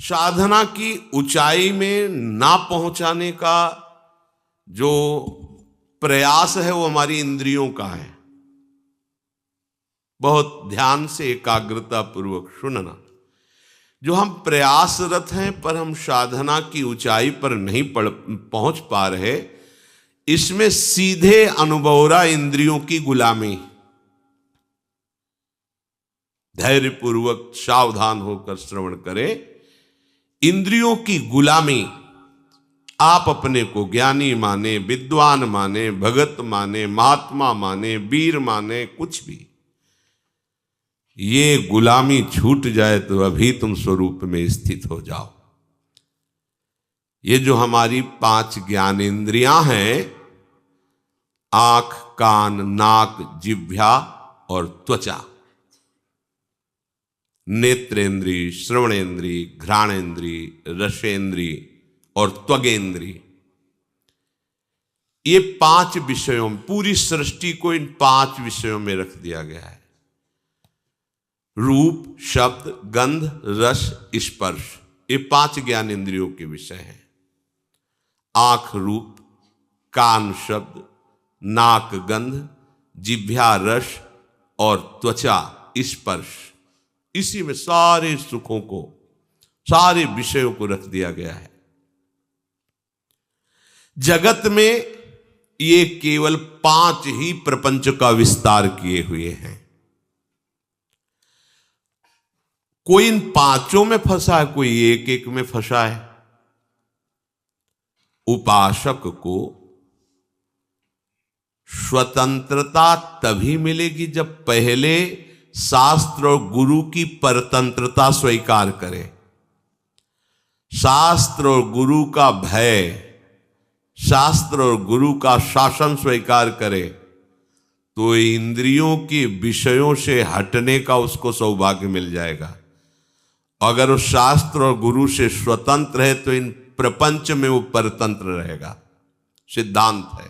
साधना की ऊंचाई में ना पहुंचाने का जो प्रयास है वो हमारी इंद्रियों का है। बहुत ध्यान से एकाग्रता पूर्वक सुनना। जो हम प्रयासरत हैं पर हम साधना की ऊंचाई पर नहीं पहुंच पा रहे, इसमें सीधे अनुभव रहा इंद्रियों की गुलामी। धैर्यपूर्वक सावधान होकर श्रवण करें। इंद्रियों की गुलामी, आप अपने को ज्ञानी माने, विद्वान माने, भगत माने, महात्मा माने, वीर माने, कुछ भी, ये गुलामी छूट जाए तो अभी तुम स्वरूप में स्थित हो जाओ। ये जो हमारी 5 ज्ञानेंद्रियां हैं, आंख, कान, नाक, जिह्वा और त्वचा, नेत्रेंद्री, श्रवणेंद्री, घ्राणेंद्री, रसेंद्री और त्वगेंद्री, ये 5 विषयों में, पूरी सृष्टि को इन 5 विषयों में रख दिया गया है। रूप, शब्द, गंध, रस, स्पर्श, ये 5 ज्ञान इंद्रियों के विषय हैं। आंख रूप, कान शब्द, नाक गंध, जिह्वा रस और त्वचा स्पर्श, इसी में सारे सुखों को, सारे विषयों को रख दिया गया है। जगत में ये केवल 5 ही प्रपंच का विस्तार किए हुए हैं। कोई इन 5 में फंसा है, कोई एक एक में फंसा है। उपासक को स्वतंत्रता तभी मिलेगी जब पहले शास्त्र और गुरु की परतंत्रता स्वीकार करे। शास्त्र और गुरु का भय, शास्त्र और गुरु का शासन स्वीकार करे तो इंद्रियों के विषयों से हटने का उसको सौभाग्य मिल जाएगा। अगर वो शास्त्र और गुरु से स्वतंत्र है तो इन प्रपंच में वो परतंत्र रहेगा। सिद्धांत है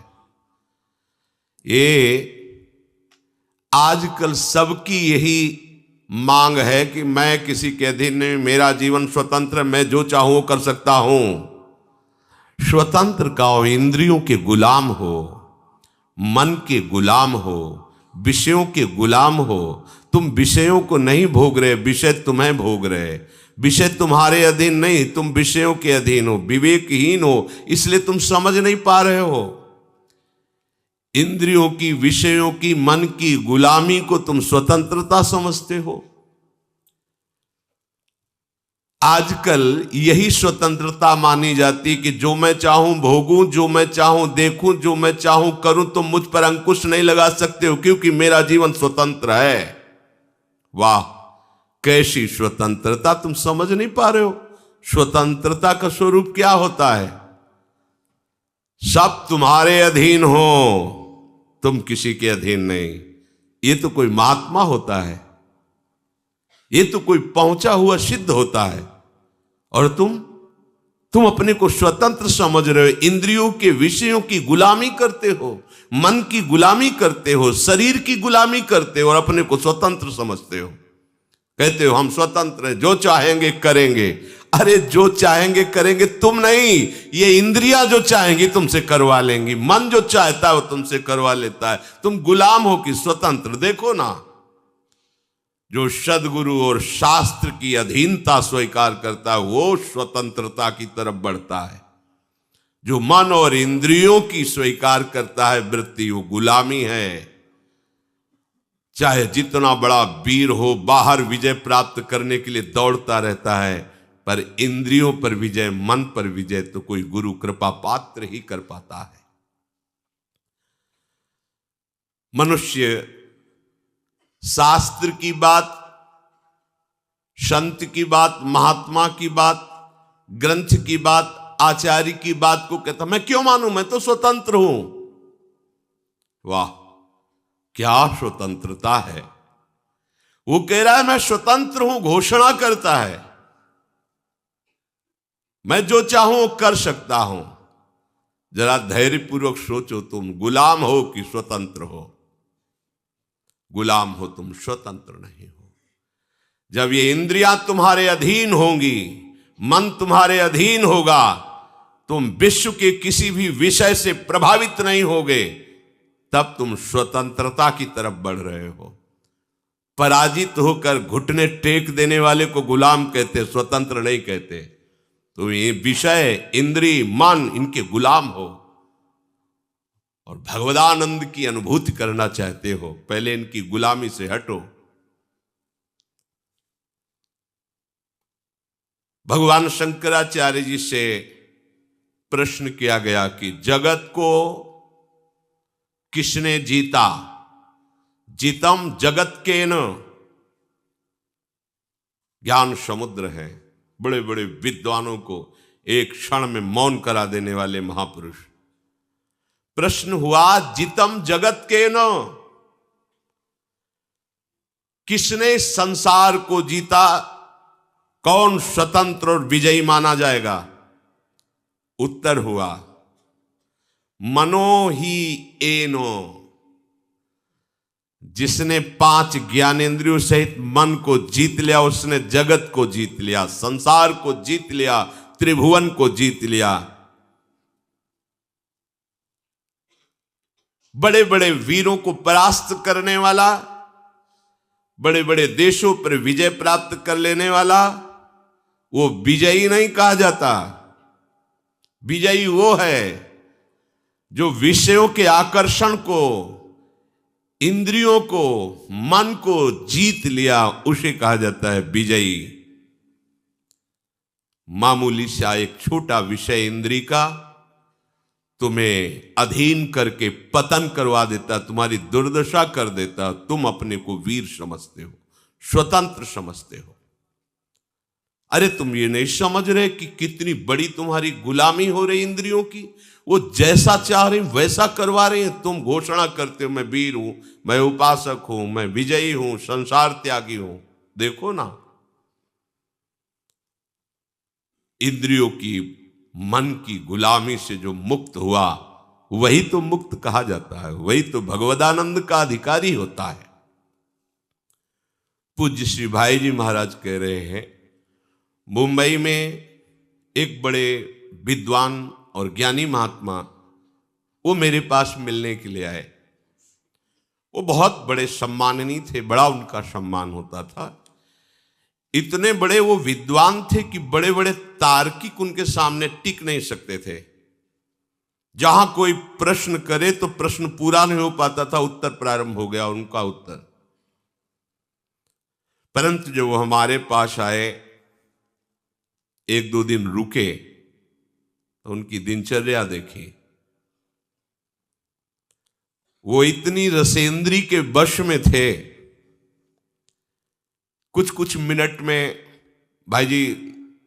ये। आजकल सबकी यही मांग है कि मैं किसी के अधीन नहीं, मेरा जीवन स्वतंत्र, मैं जो चाहूं कर सकता हूं। स्वतंत्र का हो, इंद्रियों के गुलाम हो, मन के गुलाम हो, विषयों के गुलाम हो। तुम विषयों को नहीं भोग रहे, विषय तुम्हें भोग रहे। विषय तुम्हारे अधीन नहीं, तुम विषयों के अधीन हो, विवेकहीन हो, इसलिए तुम समझ नहीं पा रहे हो। इंद्रियों की, विषयों की, मन की गुलामी को तुम स्वतंत्रता समझते हो। आजकल यही स्वतंत्रता मानी जाती कि जो मैं चाहूं भोगूं, जो मैं चाहूं देखूं, जो मैं चाहूं करूं, तुम मुझ पर अंकुश नहीं लगा सकते हो क्योंकि मेरा जीवन स्वतंत्र है। वाह, कैसी स्वतंत्रता! तुम समझ नहीं पा रहे हो स्वतंत्रता का स्वरूप क्या होता है। सब तुम्हारे अधीन हो, तुम किसी के अधीन नहीं। ये तो कोई महात्मा होता है, ये तो कोई पहुंचा हुआ सिद्ध होता है, और तुम अपने को स्वतंत्र समझ रहे हो। इंद्रियों के विषयों की गुलामी करते हो, मन की गुलामी करते हो, शरीर की गुलामी करते हो और अपने को स्वतंत्र समझते हो। कहते हो हम स्वतंत्र हैं, जो चाहेंगे करेंगे। अरे जो चाहेंगे करेंगे तुम नहीं, ये इंद्रियां जो चाहेंगी तुमसे करवा लेंगी। मन जो चाहता है वो तुमसे करवा लेता है। तुम गुलाम हो कि स्वतंत्र? देखो ना, जो सद्गुरु और शास्त्र की अधीनता स्वीकार करता है वो स्वतंत्रता की तरफ बढ़ता है। जो मन और इंद्रियों की स्वीकार करता है वृत्ति, वो गुलामी है। चाहे जितना बड़ा वीर हो, बाहर विजय प्राप्त करने के लिए दौड़ता रहता है, पर इंद्रियों पर विजय, मन पर विजय तो कोई गुरु कृपा पात्र ही कर पाता है। मनुष्य शास्त्र की बात, संत की बात, महात्मा की बात, ग्रंथ की बात, आचार्य की बात को कहता मैं क्यों मानूं, मैं तो स्वतंत्र हूं। वाह, क्या स्वतंत्रता है! वो कह रहा है मैं स्वतंत्र हूं, घोषणा करता है मैं जो चाहूं कर सकता हूं। जरा धैर्यपूर्वक सोचो, तुम गुलाम हो कि स्वतंत्र हो? गुलाम हो तुम, स्वतंत्र नहीं हो। जब ये इंद्रियां तुम्हारे अधीन होंगी, मन तुम्हारे अधीन होगा, तुम विश्व के किसी भी विषय से प्रभावित नहीं होगे, तब तुम स्वतंत्रता की तरफ बढ़ रहे हो। पराजित होकर घुटने टेक देने वाले को गुलाम कहते, स्वतंत्र नहीं कहते। तुम ये विषय, इंद्री, मन, इनके गुलाम हो और भगवदानंद की अनुभूति करना चाहते हो, पहले इनकी गुलामी से हटो। भगवान शंकराचार्य जी से प्रश्न किया गया कि जगत को किसने जीता? जीतम जगत के न। ज्ञान समुद्र है, बड़े बड़े विद्वानों को एक क्षण में मौन करा देने वाले महापुरुष। प्रश्न हुआ, जीतम जगत के न, किसने संसार को जीता? कौन स्वतंत्र और विजयी माना जाएगा? उत्तर हुआ, मनो ही एनो। जिसने 5 ज्ञानेंद्रियों सहित मन को जीत लिया, उसने जगत को जीत लिया, संसार को जीत लिया, त्रिभुवन को जीत लिया। बड़े बड़े वीरों को परास्त करने वाला, बड़े बड़े देशों पर विजय प्राप्त कर लेने वाला, वो विजयी नहीं कहा जाता। विजयी वो है जो विषयों के आकर्षण को, इंद्रियों को, मन को जीत लिया, उसे कहा जाता है विजयी। मामूली सा एक छोटा विषय इंद्री का तुम्हें अधीन करके पतन करवा देता, तुम्हारी दुर्दशा कर देता। तुम अपने को वीर समझते हो, स्वतंत्र समझते हो। अरे तुम ये नहीं समझ रहे कि कितनी बड़ी तुम्हारी गुलामी हो रही इंद्रियों की। वो जैसा चाह रही वैसा करवा रहे हैं। तुम घोषणा करते हो मैं वीर हूं, मैं उपासक हूं, मैं विजयी हूं, संसार त्यागी हूं। देखो ना, इंद्रियों की, मन की गुलामी से जो मुक्त हुआ, वही तो मुक्त कहा जाता है, वही तो भगवदानंद का अधिकारी होता है। पूज्य श्री भाई जी महाराज कह रहे हैं, मुंबई में एक बड़े विद्वान और ज्ञानी महात्मा, वो मेरे पास मिलने के लिए आए। वो बहुत बड़े सम्माननीय थे, बड़ा उनका सम्मान होता था। इतने बड़े वो विद्वान थे कि बड़े बड़े तार्किक उनके सामने टिक नहीं सकते थे। जहां कोई प्रश्न करे तो प्रश्न पूरा नहीं हो पाता था, उत्तर प्रारंभ हो गया उनका उत्तर। परंतु जब वो हमारे पास आए, 1-2 दिन रुके, तो उनकी दिनचर्या देखी। वो इतनी रसेंद्री के वश में थे, कुछ कुछ मिनट में भाई जी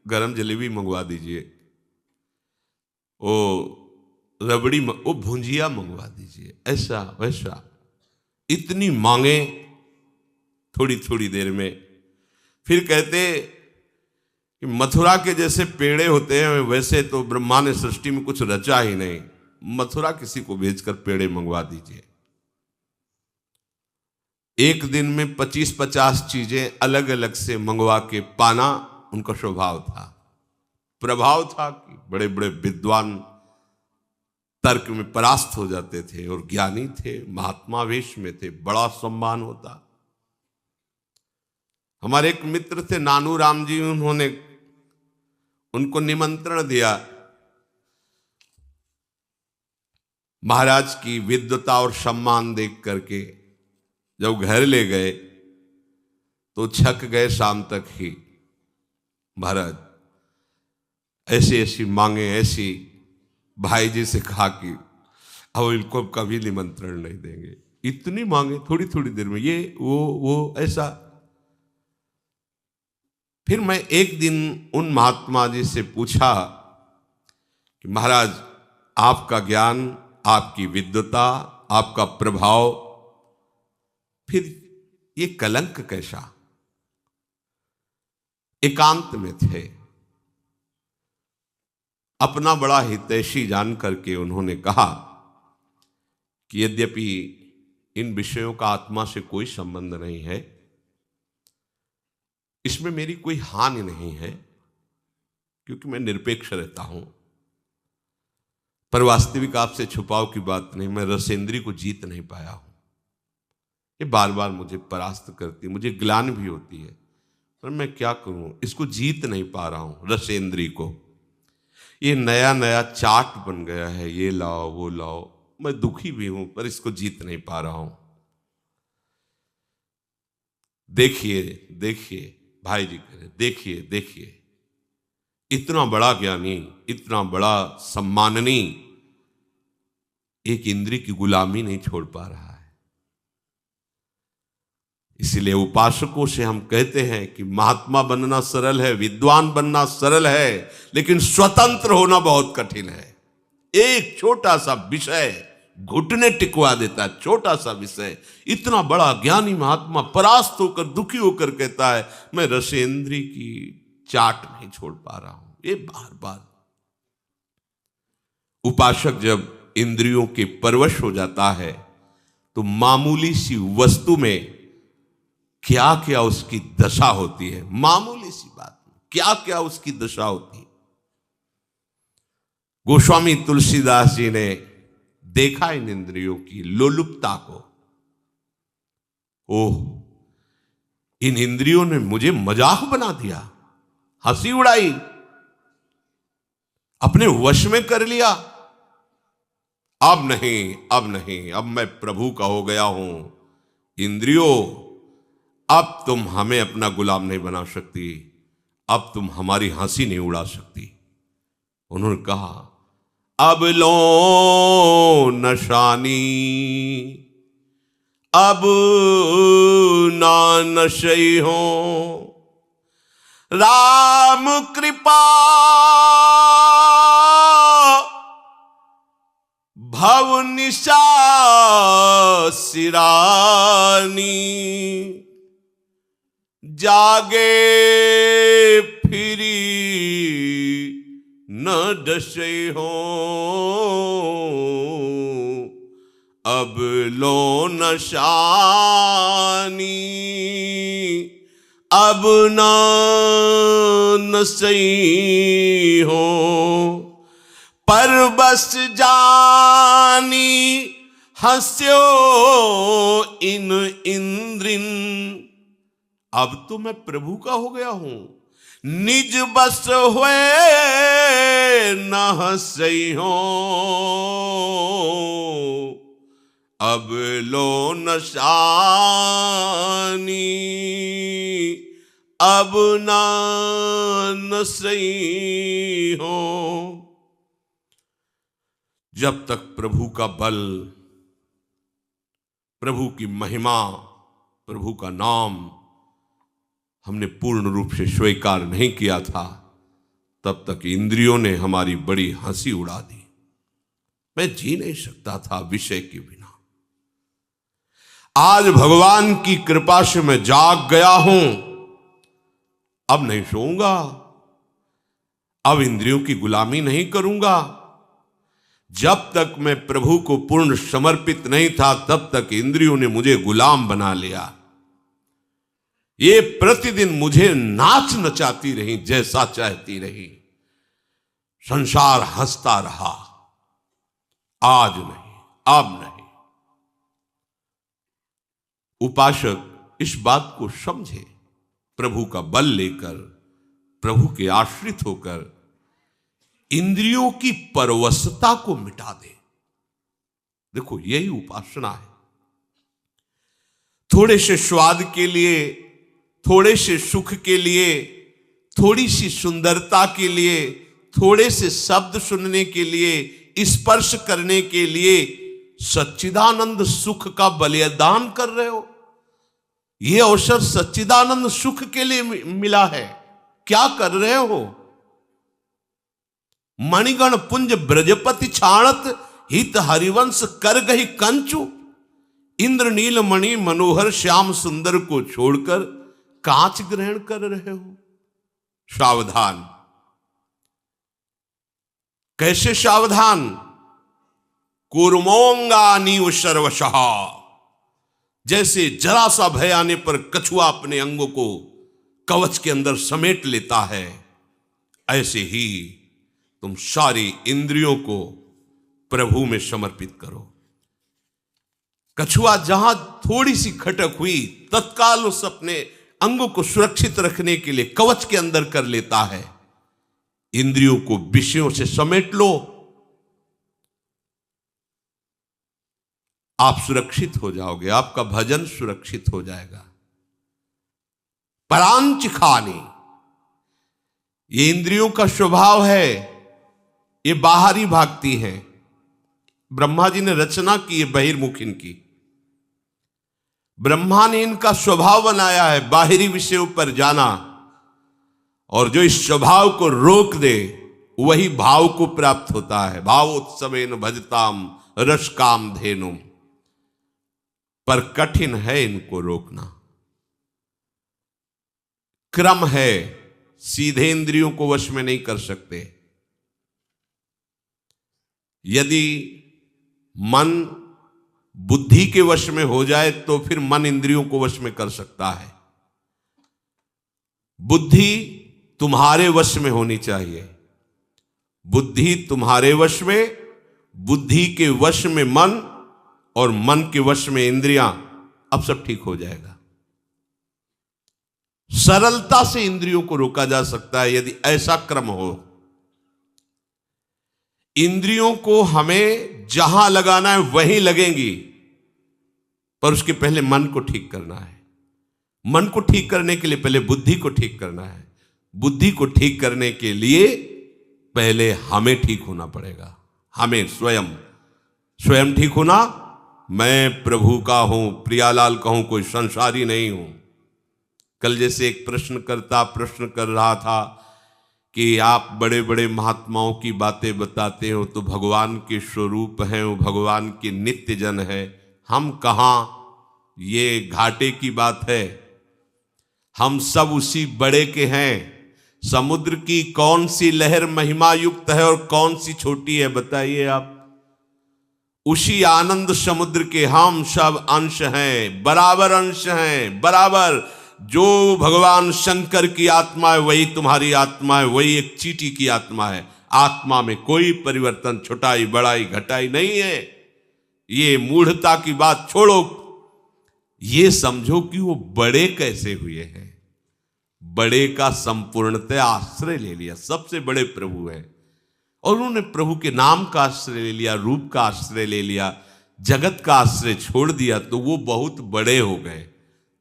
गरम जलेबी मंगवा दीजिए, वो रबड़ी, वो भुंजिया मंगवा दीजिए, ऐसा वैसा, इतनी मांगे थोड़ी थोड़ी देर में। फिर कहते कि मथुरा के जैसे पेड़े होते हैं, वैसे तो ब्रह्मा ने सृष्टि में कुछ रचा ही नहीं, मथुरा किसी को भेजकर पेड़े मंगवा दीजिए। एक दिन में 25-50 चीजें अलग अलग से मंगवा के पाना उनका स्वभाव था, प्रभाव था कि बड़े बड़े विद्वान तर्क में परास्त हो जाते थे और ज्ञानी थे, महात्मा वेश में थे, बड़ा सम्मान होता। हमारे एक मित्र थे नानू राम जी, उन्होंने उनको निमंत्रण दिया। महाराज की विद्वता और सम्मान देख करके जब घर ले गए तो छक गए शाम तक ही। महाराज ऐसी ऐसी मांगे, ऐसी, भाई जी से कहा कि अब इनको कभी निमंत्रण नहीं देंगे, इतनी मांगे थोड़ी थोड़ी देर में, ये वो ऐसा। फिर मैं एक दिन उन महात्मा जी से पूछा कि महाराज आपका ज्ञान, आपकी विद्वता, आपका प्रभाव, फिर ये कलंक कैसा? एकांत में थे, अपना बड़ा हितैषी जान करके उन्होंने कहा कि यद्यपि इन विषयों का आत्मा से कोई संबंध नहीं है, इसमें मेरी कोई हानि नहीं है, क्योंकि मैं निरपेक्ष रहता हूं। पर वास्तविक आपसे छुपाव की बात नहीं, मैं रसेंद्री को जीत नहीं पाया हूं। ये बार बार मुझे परास्त करती, मुझे ग्लानि भी होती है, पर मैं क्या करूं, इसको जीत नहीं पा रहा हूं रसेंद्री को। ये नया नया चाट बन गया है, ये लाओ वो लाओ, मैं दुखी भी हूं पर इसको जीत नहीं पा रहा हूं। देखिए देखिए भाई जी कह रहे, देखिए देखिए, इतना बड़ा ज्ञानी, इतना बड़ा सम्माननीय एक इंद्रिय की गुलामी नहीं छोड़ पा रहा है। इसलिए उपासकों से हम कहते हैं कि महात्मा बनना सरल है, विद्वान बनना सरल है, लेकिन स्वतंत्र होना बहुत कठिन है। एक छोटा सा विषय घुटने टिकवा देता है, छोटा सा विषय। इतना बड़ा ज्ञानी महात्मा परास्त होकर, दुखी होकर कहता है मैं रसेंद्री की चाट नहीं छोड़ पा रहा हूं। ये बार बार उपासक जब इंद्रियों के परवश हो जाता है तो मामूली सी वस्तु में क्या क्या उसकी दशा होती है, मामूली सी बात में क्या क्या उसकी दशा होती है। गोस्वामी तुलसीदास जी ने देखा इन इंद्रियों की लोलुपता को। ओह, इन इंद्रियों ने मुझे मजाक बना दिया, हंसी उड़ाई, अपने वश में कर लिया। अब नहीं, अब नहीं, अब मैं प्रभु का हो गया हूं। इंद्रियों, अब तुम हमें अपना गुलाम नहीं बना सकती, अब तुम हमारी हंसी नहीं उड़ा सकती। उन्होंने कहा अब लो नशानी, अब ना नशई हो, राम कृपा भव निशा सिरानी, जागे फिरी न डसे हो, अब लो नशानी, अब न नसई हो, पर बस जानी हंस्यो इन इंद्रिन। अब तो मैं प्रभु का हो गया हूं, निज बस हुए न हंसई हो, अब लो नशानी, अब ना नसई हो। जब तक प्रभु का बल, प्रभु की महिमा, प्रभु का नाम हमने पूर्ण रूप से स्वीकार नहीं किया था, तब तक इंद्रियों ने हमारी बड़ी हंसी उड़ा दी। मैं जी नहीं सकता था विषय के बिना। आज भगवान की कृपा से मैं जाग गया हूं, अब नहीं सोऊंगा, अब इंद्रियों की गुलामी नहीं करूंगा। जब तक मैं प्रभु को पूर्ण समर्पित नहीं था, तब तक इंद्रियों ने मुझे गुलाम बना लिया। ये प्रतिदिन मुझे नाच नचाती रही, जैसा चाहती रही। संसार हंसता रहा। आज नहीं, अब नहीं। उपासक इस बात को समझे, प्रभु का बल लेकर, प्रभु के आश्रित होकर इंद्रियों की परवशता को मिटा दे। देखो, यही उपासना है। थोड़े से स्वाद के लिए, थोड़े से सुख के लिए, थोड़ी सी सुंदरता के लिए, थोड़े से शब्द सुनने के लिए, स्पर्श करने के लिए सच्चिदानंद सुख का बलिदान कर रहे हो। यह अवसर सच्चिदानंद सुख के लिए मिला है, क्या कर रहे हो? मणिगण पुंज ब्रजपति छाणत, हित हरिवंश कर गही कंचु। इंद्र नील मणि मनोहर श्याम सुंदर को छोड़कर कांच ग्रहण कर रहे हो। सावधान। कैसे सावधान? कूर्मोंगानीव सर्वशः। जैसे जरा सा भय आने पर कछुआ अपने अंगों को कवच के अंदर समेट लेता है, ऐसे ही तुम सारी इंद्रियों को प्रभु में समर्पित करो। कछुआ जहां थोड़ी सी खटक हुई, तत्काल उस अपने अंगों को सुरक्षित रखने के लिए कवच के अंदर कर लेता है। इंद्रियों को विषयों से समेट लो, आप सुरक्षित हो जाओगे, आपका भजन सुरक्षित हो जाएगा। परांच खानी, ये इंद्रियों का स्वभाव है, ये बाहरी भागती हैं। ब्रह्मा जी ने रचना की है बहिर्मुख इनकी। ब्रह्मा ने इनका स्वभाव बनाया है बाहरी विषयों पर जाना, और जो इस स्वभाव को रोक दे वही भाव को प्राप्त होता है। भावोत्सवेन भजताम रस काम धेनुम, पर कठिन है इनको रोकना। क्रम है, सीधे इंद्रियों को वश में नहीं कर सकते। यदि मन बुद्धि के वश में हो जाए तो फिर मन इंद्रियों को वश में कर सकता है। बुद्धि तुम्हारे वश में होनी चाहिए, बुद्धि तुम्हारे वश में, बुद्धि के वश में मन, और मन के वश में इंद्रियां, अब सब ठीक हो जाएगा। सरलता से इंद्रियों को रोका जा सकता है यदि ऐसा क्रम हो। इंद्रियों को हमें जहां लगाना है वहीं लगेंगी, पर उसके पहले मन को ठीक करना है। मन को ठीक करने के लिए पहले बुद्धि को ठीक करना है। बुद्धि को ठीक करने के लिए पहले हमें ठीक होना पड़ेगा। हमें स्वयं ठीक होना। मैं प्रभु का हूं, प्रियालाल का हूं, कोई संसारी नहीं हूं। कल जैसे एक प्रश्नकर्ता प्रश्न कर रहा था कि आप बड़े बड़े महात्माओं की बातें बताते हो तो भगवान के स्वरूप हैं, वो भगवान के नित्य जन है, हम कहाँ? ये घाटे की बात है। हम सब उसी बड़े के हैं। समुद्र की कौन सी लहर महिमा युक्त है और कौन सी छोटी है, बताइए आप? उसी आनंद समुद्र के हम सब अंश हैं, बराबर अंश हैं, बराबर। जो भगवान शंकर की आत्मा है वही तुम्हारी आत्मा है, वही एक चींटी की आत्मा है। आत्मा में कोई परिवर्तन, छोटाई बड़ाई घटाई नहीं है। ये मूढ़ता की बात छोड़ो, ये समझो कि वो बड़े कैसे हुए हैं। बड़े का संपूर्णतः आश्रय ले लिया, सबसे बड़े प्रभु हैं, और उन्होंने प्रभु के नाम का आश्रय ले लिया, रूप का आश्रय ले लिया, जगत का आश्रय छोड़ दिया, तो वो बहुत बड़े हो गए।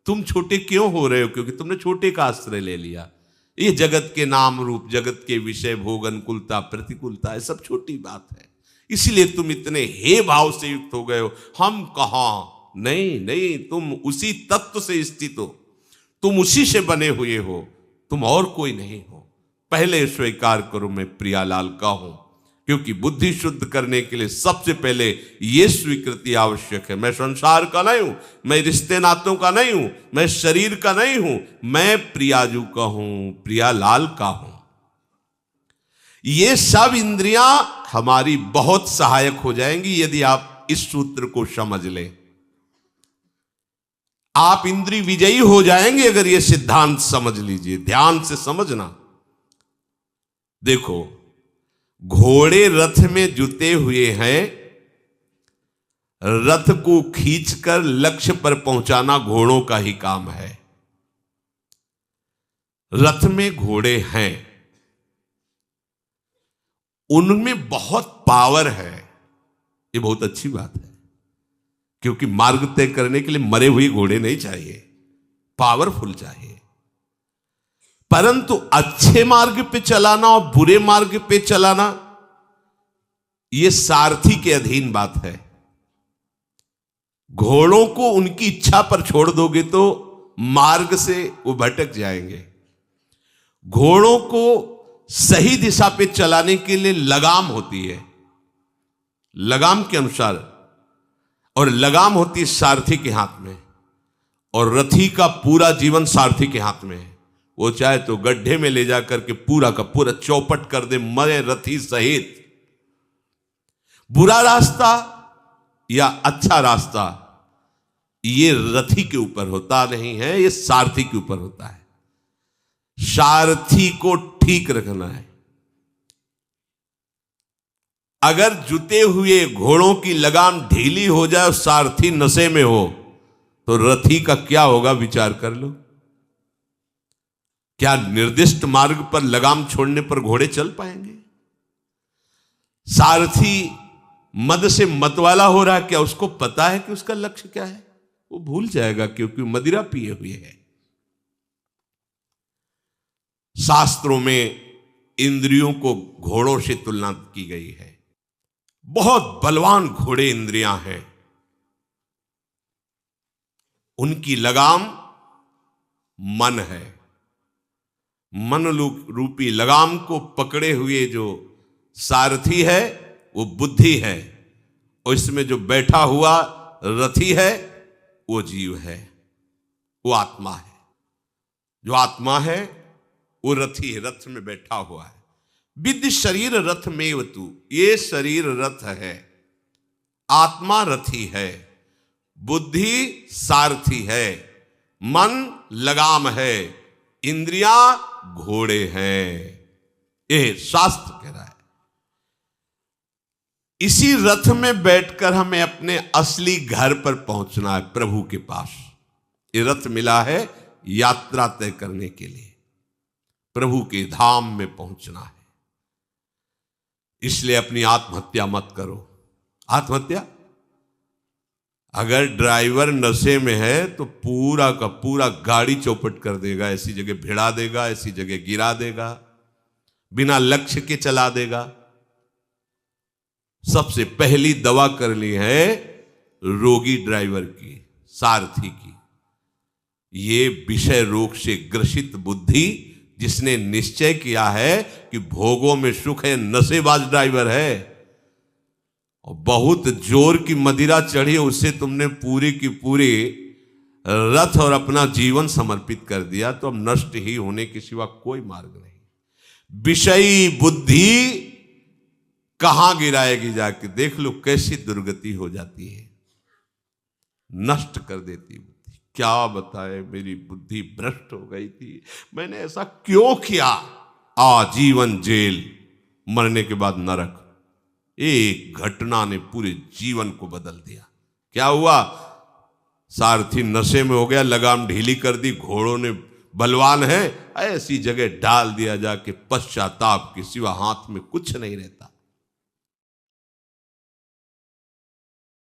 तुम छोटे क्यों हो रहे हो? क्योंकि तुमने छोटे का आश्रय ले लिया। ये जगत के नाम रूप, जगत के विषय, भोग, अनुकूलता, प्रतिकूलता, है सब छोटी बात है। इसीलिए तुम इतने हे भाव से युक्त हो गए हो। हम कहां? नहीं, तुम उसी तत्व से स्थित हो, तुम उसी से बने हुए हो, तुम और कोई नहीं हो। पहले स्वीकार करो मैं प्रियालाल का हूं, क्योंकि बुद्धि शुद्ध करने के लिए सबसे पहले यह स्वीकृति आवश्यक है। मैं संसार का नहीं हूं, मैं रिश्ते नातों का नहीं हूं, मैं शरीर का नहीं हूं, मैं प्रियाजू का हूं, प्रियालाल का हूं। ये सब इंद्रियां हमारी बहुत सहायक हो जाएंगी यदि आप इस सूत्र को समझ लें। आप इंद्रिय विजयी हो जाएंगे अगर ये सिद्धांत समझ लीजिए। ध्यान से समझना। देखो, घोड़े रथ में जुते हुए हैं, रथ को खींचकर लक्ष्य पर पहुंचाना घोड़ों का ही काम है। रथ में घोड़े हैं, उनमें बहुत पावर है, ये बहुत अच्छी बात है, क्योंकि मार्ग तय करने के लिए मरे हुए घोड़े नहीं चाहिए, पावरफुल चाहिए। परंतु अच्छे मार्ग पे चलाना और बुरे मार्ग पे चलाना, यह सारथी के अधीन बात है। घोड़ों को उनकी इच्छा पर छोड़ दोगे तो मार्ग से वो भटक जाएंगे। घोड़ों को सही दिशा पे चलाने के लिए लगाम होती है, लगाम के अनुसार, और लगाम होती है सारथी के हाथ में, और रथी का पूरा जीवन सारथी के हाथ में है। वो चाहे तो गड्ढे में ले जाकर के पूरा का पूरा चौपट कर दे, मरे रथी सहित। बुरा रास्ता या अच्छा रास्ता ये रथी के ऊपर होता नहीं है, ये सारथी के ऊपर होता है। सारथी को ठीक रखना है। अगर जुते हुए घोड़ों की लगाम ढीली हो जाए और सारथी नशे में हो तो रथी का क्या होगा, विचार कर लो। क्या निर्दिष्ट मार्ग पर लगाम छोड़ने पर घोड़े चल पाएंगे? सारथी मद से मतवाला हो रहा है, क्या उसको पता है कि उसका लक्ष्य क्या है? वो भूल जाएगा क्योंकि मदिरा पिए हुए है। शास्त्रों में इंद्रियों को घोड़ों से तुलना की गई है। बहुत बलवान घोड़े इंद्रियां हैं, उनकी लगाम मन है। मन रूपी लगाम को पकड़े हुए जो सारथी है वो बुद्धि है, और इसमें जो बैठा हुआ रथी है वो जीव है, वो आत्मा है। जो आत्मा है वो रथी है, रथ में बैठा हुआ है। विद्धि शरीर रथ में वतु, ये शरीर रथ है, आत्मा रथी है, बुद्धि सारथी है, मन लगाम है, इंद्रियां घोड़े हैं। ये शास्त्र कह रहा है। इसी रथ में बैठकर हमें अपने असली घर पर पहुंचना है, प्रभु के पास। ये रथ मिला है यात्रा तय करने के लिए, प्रभु के धाम में पहुंचना है। इसलिए अपनी आत्महत्या मत करो। आत्महत्या, अगर ड्राइवर नशे में है तो पूरा का पूरा गाड़ी चौपट कर देगा, ऐसी जगह भिड़ा देगा, ऐसी जगह गिरा देगा, बिना लक्ष्य के चला देगा। सबसे पहली दवा करनी है रोगी ड्राइवर की, सारथी की। ये विषय रोग से ग्रसित बुद्धि, जिसने निश्चय किया है कि भोगों में सुख है, नशेबाज ड्राइवर है, और बहुत जोर की मदिरा चढ़ी, उससे तुमने पूरी की पूरी रथ और अपना जीवन समर्पित कर दिया, तो अब नष्ट ही होने के सिवा कोई मार्ग नहीं। विषयी बुद्धि कहां गिराएगी जाके, देख लो कैसी दुर्गति हो जाती है, नष्ट कर देती बुद्धि। क्या बताए, मेरी बुद्धि भ्रष्ट हो गई थी, मैंने ऐसा क्यों किया। आजीवन जेल, मरने के बाद नरक। एक घटना ने पूरे जीवन को बदल दिया। क्या हुआ? सारथी नशे में हो गया, लगाम ढीली कर दी, घोड़ों ने बलवान है, ऐसी जगह डाल दिया जाके, पश्चाताप के सिवा हाथ में कुछ नहीं रहता।